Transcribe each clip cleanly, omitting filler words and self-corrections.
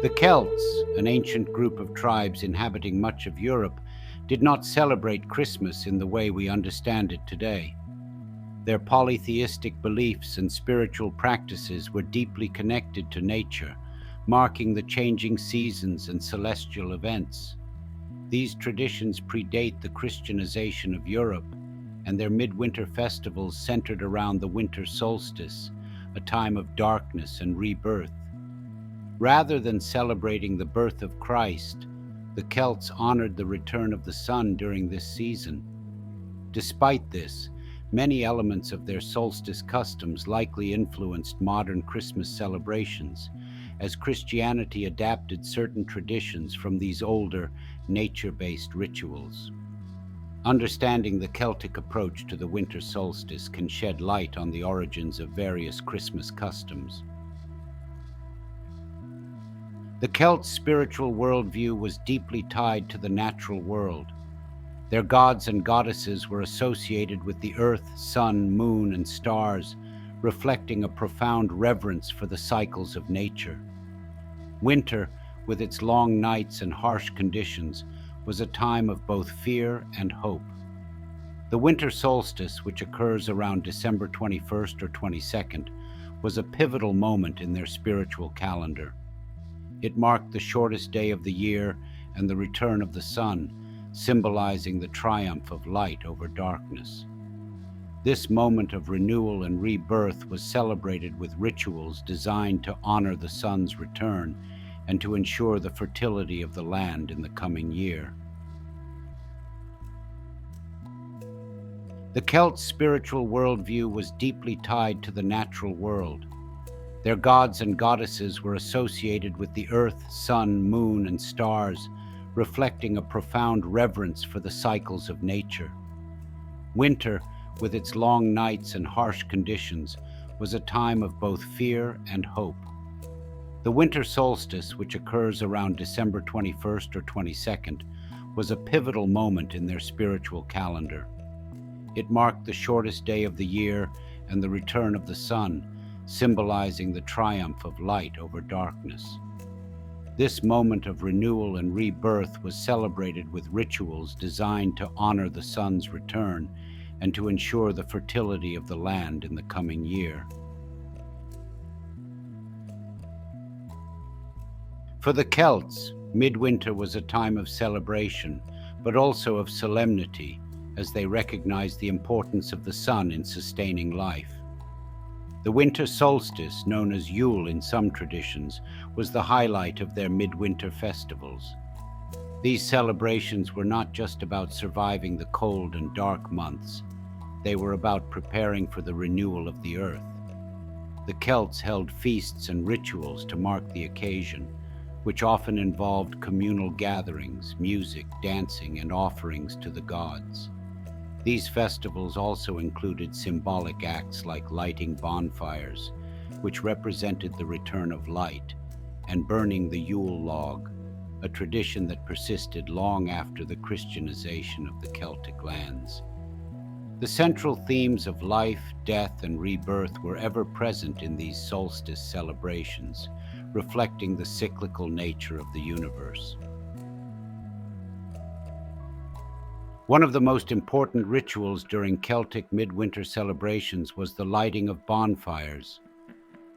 The Celts, an ancient group of tribes inhabiting much of Europe, did not celebrate Christmas in the way we understand it today. Their polytheistic beliefs and spiritual practices were deeply connected to nature, marking the changing seasons and celestial events. These traditions predate the Christianization of Europe, and their midwinter festivals centered around the winter solstice, a time of darkness and rebirth. Rather than celebrating the birth of Christ, the Celts honored the return of the sun during this season. Despite this, many elements of their solstice customs likely influenced modern Christmas celebrations, as Christianity adapted certain traditions from these older, nature-based rituals. Understanding the Celtic approach to the winter solstice can shed light on the origins of various Christmas customs. The Celts' spiritual worldview was deeply tied to the natural world. Their gods and goddesses were associated with the earth, sun, moon, and stars, reflecting a profound reverence for the cycles of nature. Winter, with its long nights and harsh conditions, was a time of both fear and hope. The winter solstice, which occurs around December 21st or 22nd, was a pivotal moment in their spiritual calendar. It marked the shortest day of the year and the return of the sun, symbolizing the triumph of light over darkness. This moment of renewal and rebirth was celebrated with rituals designed to honor the sun's return and to ensure the fertility of the land in the coming year. The Celts' spiritual worldview was deeply tied to the natural world. Their gods and goddesses were associated with the earth, sun, moon, and stars, reflecting a profound reverence for the cycles of nature. Winter, with its long nights and harsh conditions, was a time of both fear and hope. The winter solstice, which occurs around December 21st or 22nd, was a pivotal moment in their spiritual calendar. It marked the shortest day of the year and the return of the sun, symbolizing the triumph of light over darkness. This moment of renewal and rebirth was celebrated with rituals designed to honor the sun's return and to ensure the fertility of the land in the coming year. For the Celts, midwinter was a time of celebration, but also of solemnity, as they recognized the importance of the sun in sustaining life. The winter solstice, known as Yule in some traditions, was the highlight of their midwinter festivals. These celebrations were not just about surviving the cold and dark months. They were about preparing for the renewal of the earth. The Celts held feasts and rituals to mark the occasion, which often involved communal gatherings, music, dancing, and offerings to the gods. These festivals also included symbolic acts like lighting bonfires, which represented the return of light, and burning the Yule log, a tradition that persisted long after the Christianization of the Celtic lands. The central themes of life, death, and rebirth were ever present in these solstice celebrations, reflecting the cyclical nature of the universe. One of the most important rituals during Celtic midwinter celebrations was the lighting of bonfires.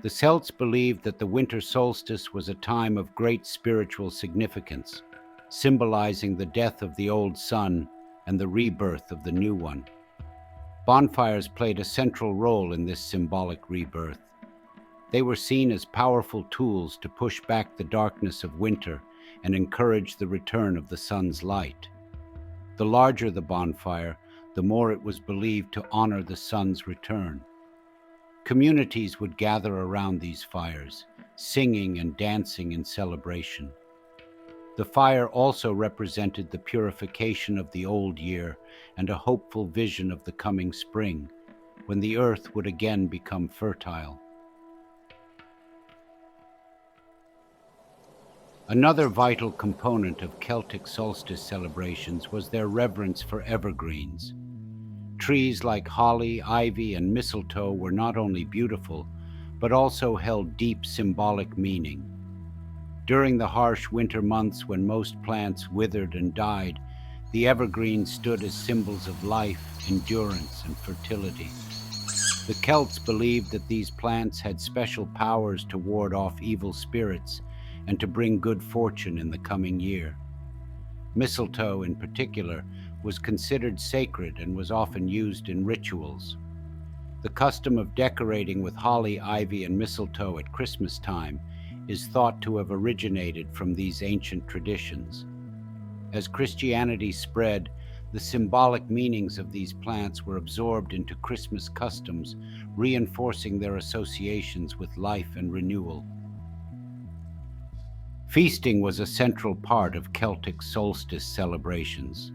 The Celts believed that the winter solstice was a time of great spiritual significance, symbolizing the death of the old sun and the rebirth of the new one. Bonfires played a central role in this symbolic rebirth. They were seen as powerful tools to push back the darkness of winter and encourage the return of the sun's light. The larger the bonfire, the more it was believed to honor the sun's return. Communities would gather around these fires, singing and dancing in celebration. The fire also represented the purification of the old year and a hopeful vision of the coming spring, when the earth would again become fertile. Another vital component of Celtic solstice celebrations was their reverence for evergreens. Trees like holly, ivy, and mistletoe were not only beautiful, but also held deep symbolic meaning. During the harsh winter months when most plants withered and died, the evergreens stood as symbols of life, endurance, and fertility. The Celts believed that these plants had special powers to ward off evil spirits and to bring good fortune in the coming year. Mistletoe, in particular, was considered sacred and was often used in rituals. The custom of decorating with holly, ivy, and mistletoe at Christmas time is thought to have originated from these ancient traditions. As Christianity spread, the symbolic meanings of these plants were absorbed into Christmas customs, reinforcing their associations with life and renewal. Feasting was a central part of Celtic solstice celebrations.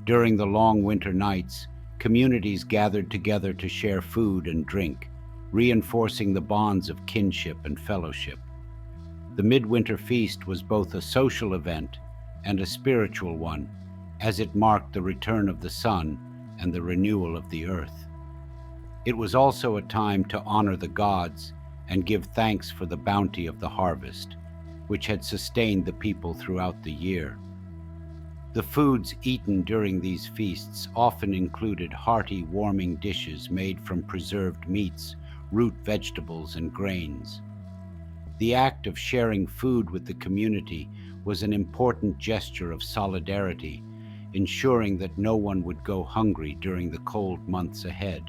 During the long winter nights, communities gathered together to share food and drink, reinforcing the bonds of kinship and fellowship. The Midwinter feast was both a social event and a spiritual one, as it marked the return of the sun and the renewal of the earth. It was also a time to honor the gods and give thanks for the bounty of the harvest, which had sustained the people throughout the year. The foods eaten during these feasts often included hearty, warming dishes made from preserved meats, root vegetables, and grains. The act of sharing food with the community was an important gesture of solidarity, ensuring that no one would go hungry during the cold months ahead.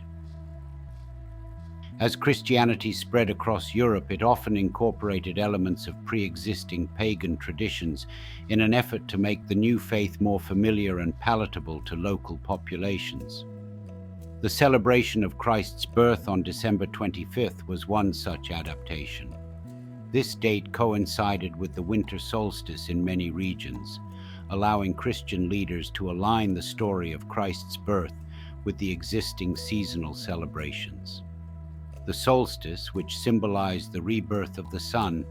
As Christianity spread across Europe, it often incorporated elements of pre-existing pagan traditions in an effort to make the new faith more familiar and palatable to local populations. The celebration of Christ's birth on December 25th was one such adaptation. This date coincided with the winter solstice in many regions, allowing Christian leaders to align the story of Christ's birth with the existing seasonal celebrations. The solstice, which symbolized the rebirth of the sun,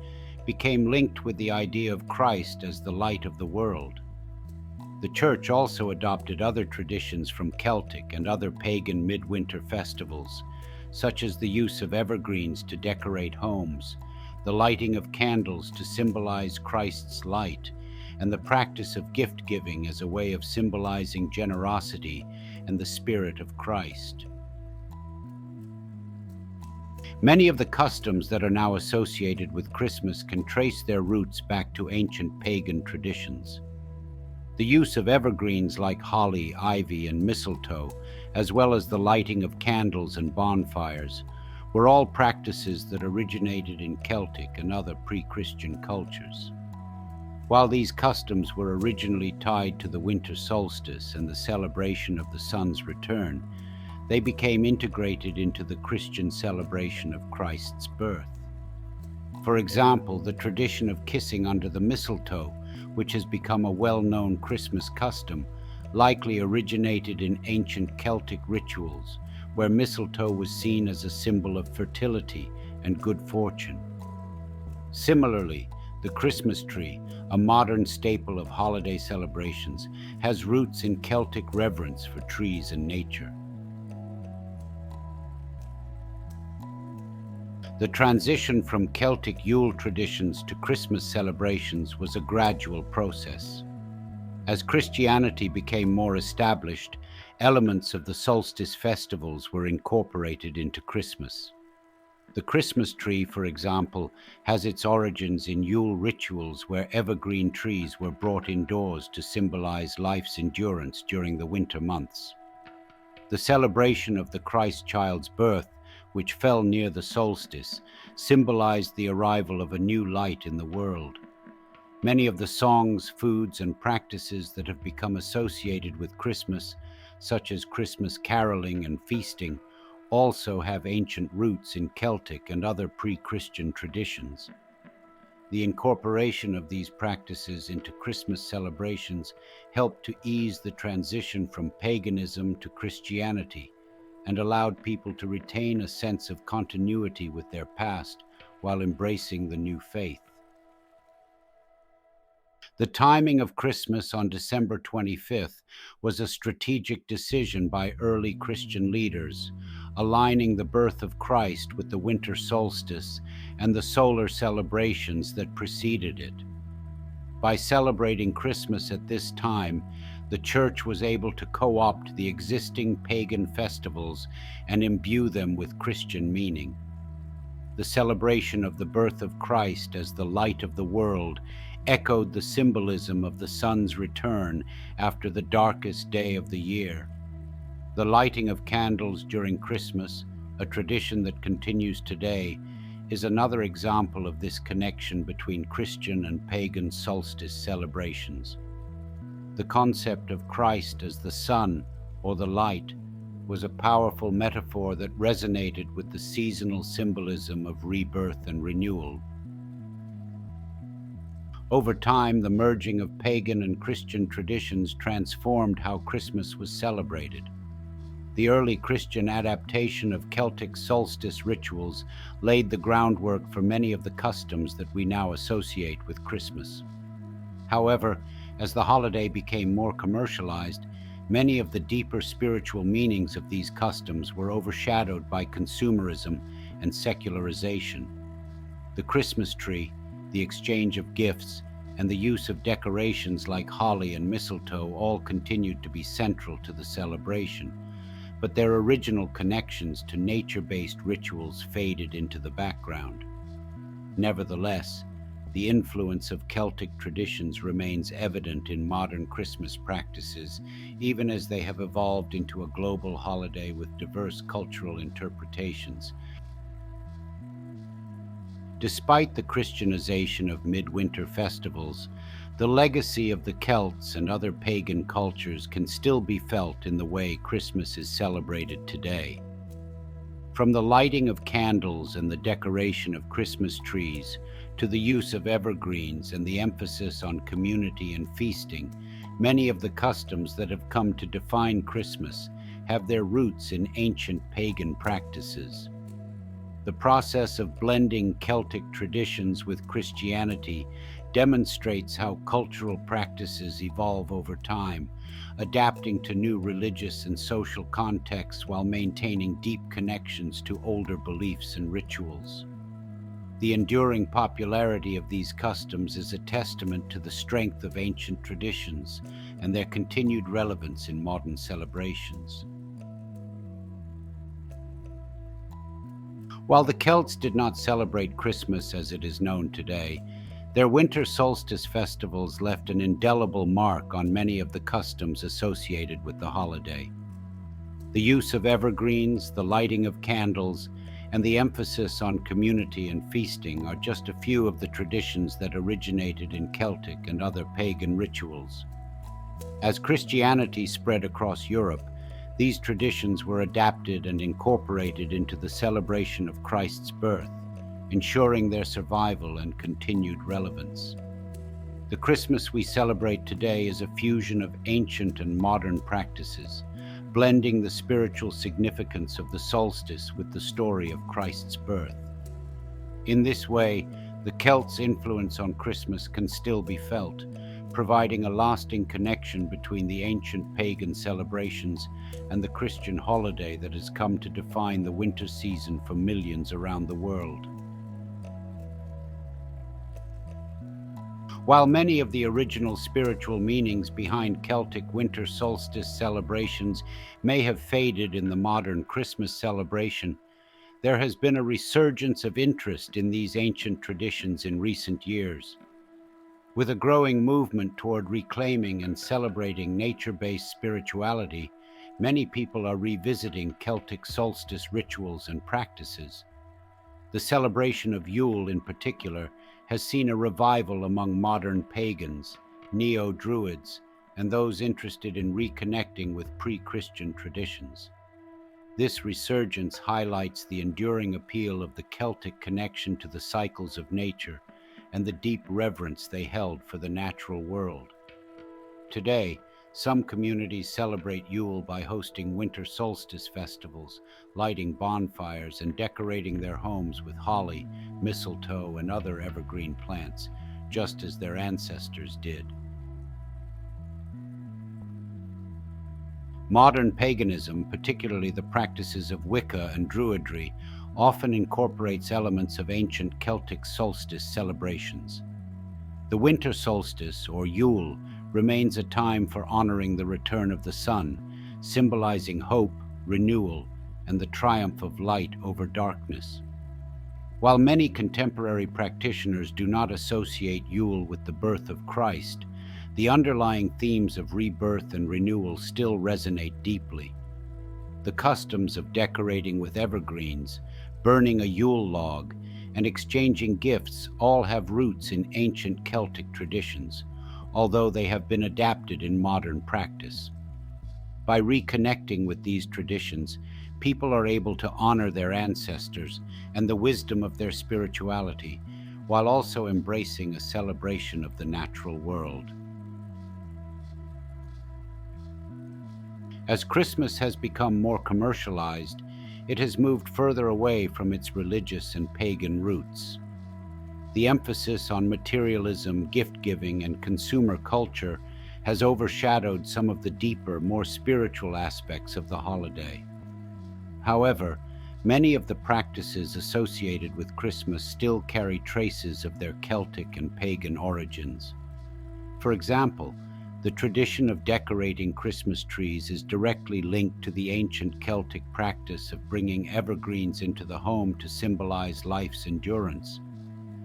became linked with the idea of Christ as the light of the world. The Church also adopted other traditions from Celtic and other pagan midwinter festivals, such as the use of evergreens to decorate homes, the lighting of candles to symbolize Christ's light, and the practice of gift-giving as a way of symbolizing generosity and the Spirit of Christ. Many of the customs that are now associated with Christmas can trace their roots back to ancient pagan traditions. The use of evergreens like holly, ivy, and mistletoe, as well as the lighting of candles and bonfires, were all practices that originated in Celtic and other pre-Christian cultures. While these customs were originally tied to the winter solstice and the celebration of the sun's return, they became integrated into the Christian celebration of Christ's birth. For example, the tradition of kissing under the mistletoe, which has become a well-known Christmas custom, likely originated in ancient Celtic rituals, where mistletoe was seen as a symbol of fertility and good fortune. Similarly, the Christmas tree, a modern staple of holiday celebrations, has roots in Celtic reverence for trees and nature. The transition from Celtic Yule traditions to Christmas celebrations was a gradual process. As Christianity became more established, elements of the solstice festivals were incorporated into Christmas. The Christmas tree, for example, has its origins in Yule rituals where evergreen trees were brought indoors to symbolize life's endurance during the winter months. The celebration of the Christ child's birth, which fell near the solstice, symbolized the arrival of a new light in the world. Many of the songs, foods, and practices that have become associated with Christmas, such as Christmas caroling and feasting, also have ancient roots in Celtic and other pre-Christian traditions. The incorporation of these practices into Christmas celebrations helped to ease the transition from paganism to Christianity and allowed people to retain a sense of continuity with their past while embracing the new faith. The timing of Christmas on December 25th was a strategic decision by early Christian leaders, aligning the birth of Christ with the winter solstice and the solar celebrations that preceded it. By celebrating Christmas at this time, the Church was able to co-opt the existing pagan festivals and imbue them with Christian meaning. The celebration of the birth of Christ as the light of the world echoed the symbolism of the sun's return after the darkest day of the year. The lighting of candles during Christmas, a tradition that continues today, is another example of this connection between Christian and pagan solstice celebrations. The concept of Christ as the sun or the light was a powerful metaphor that resonated with the seasonal symbolism of rebirth and renewal. Over time, the merging of pagan and Christian traditions transformed how Christmas was celebrated. The early Christian adaptation of Celtic solstice rituals laid the groundwork for many of the customs that we now associate with Christmas. However, as the holiday became more commercialized, many of the deeper spiritual meanings of these customs were overshadowed by consumerism and secularization. The Christmas tree, the exchange of gifts, and the use of decorations like holly and mistletoe all continued to be central to the celebration, but their original connections to nature-based rituals faded into the background. Nevertheless, the influence of Celtic traditions remains evident in modern Christmas practices, even as they have evolved into a global holiday with diverse cultural interpretations. Despite the Christianization of midwinter festivals, the legacy of the Celts and other pagan cultures can still be felt in the way Christmas is celebrated today. From the lighting of candles and the decoration of Christmas trees, to the use of evergreens and the emphasis on community and feasting, many of the customs that have come to define Christmas have their roots in ancient pagan practices. The process of blending Celtic traditions with Christianity demonstrates how cultural practices evolve over time, adapting to new religious and social contexts while maintaining deep connections to older beliefs and rituals. The enduring popularity of these customs is a testament to the strength of ancient traditions and their continued relevance in modern celebrations. While the Celts did not celebrate Christmas as it is known today, their winter solstice festivals left an indelible mark on many of the customs associated with the holiday. The use of evergreens, the lighting of candles, and the emphasis on community and feasting are just a few of the traditions that originated in Celtic and other pagan rituals. As Christianity spread across Europe, these traditions were adapted and incorporated into the celebration of Christ's birth, ensuring their survival and continued relevance. The Christmas we celebrate today is a fusion of ancient and modern practices, blending the spiritual significance of the solstice with the story of Christ's birth. In this way, the Celts' influence on Christmas can still be felt, providing a lasting connection between the ancient pagan celebrations and the Christian holiday that has come to define the winter season for millions around the world. While many of the original spiritual meanings behind Celtic winter solstice celebrations may have faded in the modern Christmas celebration, there has been a resurgence of interest in these ancient traditions in recent years. With a growing movement toward reclaiming and celebrating nature-based spirituality, many people are revisiting Celtic solstice rituals and practices. The celebration of Yule, in particular, has seen a revival among modern pagans, neo-druids, and those interested in reconnecting with pre-Christian traditions. This resurgence highlights the enduring appeal of the Celtic connection to the cycles of nature and the deep reverence they held for the natural world. Today, some communities celebrate Yule by hosting winter solstice festivals, lighting bonfires, and decorating their homes with holly, mistletoe, and other evergreen plants, just as their ancestors did. Modern paganism, particularly the practices of Wicca and Druidry, often incorporates elements of ancient Celtic solstice celebrations. The winter solstice, or Yule, remains a time for honoring the return of the sun, symbolizing hope, renewal, and the triumph of light over darkness. While many contemporary practitioners do not associate Yule with the birth of Christ, the underlying themes of rebirth and renewal still resonate deeply. The customs of decorating with evergreens, burning a Yule log, and exchanging gifts all have roots in ancient Celtic traditions, although they have been adapted in modern practice. By reconnecting with these traditions, people are able to honor their ancestors and the wisdom of their spirituality, while also embracing a celebration of the natural world. As Christmas has become more commercialized, it has moved further away from its religious and pagan roots. The emphasis on materialism, gift-giving, and consumer culture has overshadowed some of the deeper, more spiritual aspects of the holiday. However, many of the practices associated with Christmas still carry traces of their Celtic and pagan origins. For example, the tradition of decorating Christmas trees is directly linked to the ancient Celtic practice of bringing evergreens into the home to symbolize life's endurance.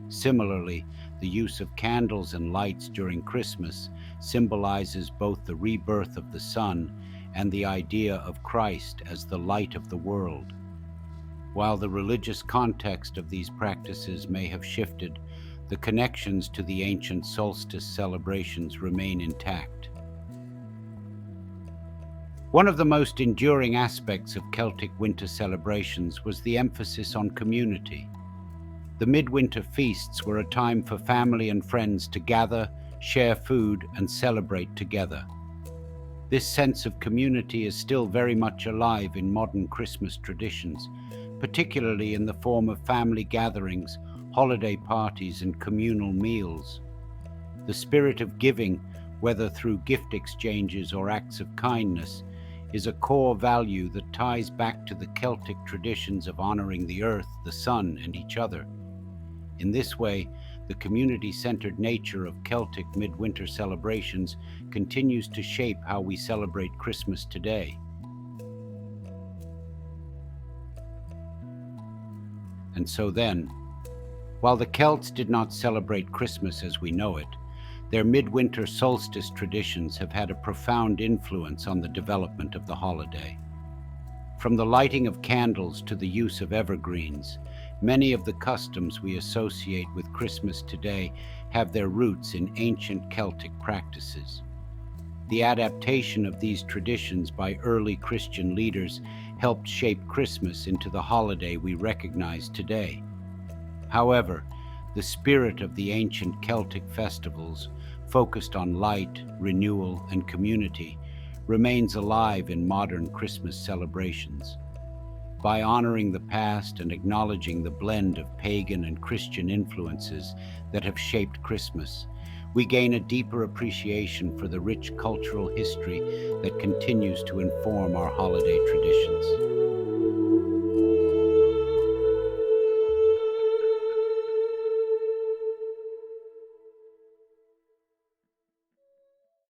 Similarly, the use of candles and lights during Christmas symbolizes both the rebirth of the sun and the idea of Christ as the light of the world. While the religious context of these practices may have shifted, the connections to the ancient solstice celebrations remain intact. One of the most enduring aspects of Celtic winter celebrations was the emphasis on community. The midwinter feasts were a time for family and friends to gather, share food, and celebrate together. This sense of community is still very much alive in modern Christmas traditions, particularly in the form of family gatherings, holiday parties, and communal meals. The spirit of giving, whether through gift exchanges or acts of kindness, is a core value that ties back to the Celtic traditions of honoring the earth, the sun, and each other. In this way, the community-centered nature of Celtic midwinter celebrations continues to shape how we celebrate Christmas today. And so then, while the Celts did not celebrate Christmas as we know it, their midwinter solstice traditions have had a profound influence on the development of the holiday. From the lighting of candles to the use of evergreens, many of the customs we associate with Christmas today have their roots in ancient Celtic practices. The adaptation of these traditions by early Christian leaders helped shape Christmas into the holiday we recognize today. However, the spirit of the ancient Celtic festivals, focused on light, renewal, and community, remains alive in modern Christmas celebrations. By honoring the past and acknowledging the blend of pagan and Christian influences that have shaped Christmas, we gain a deeper appreciation for the rich cultural history that continues to inform our holiday traditions.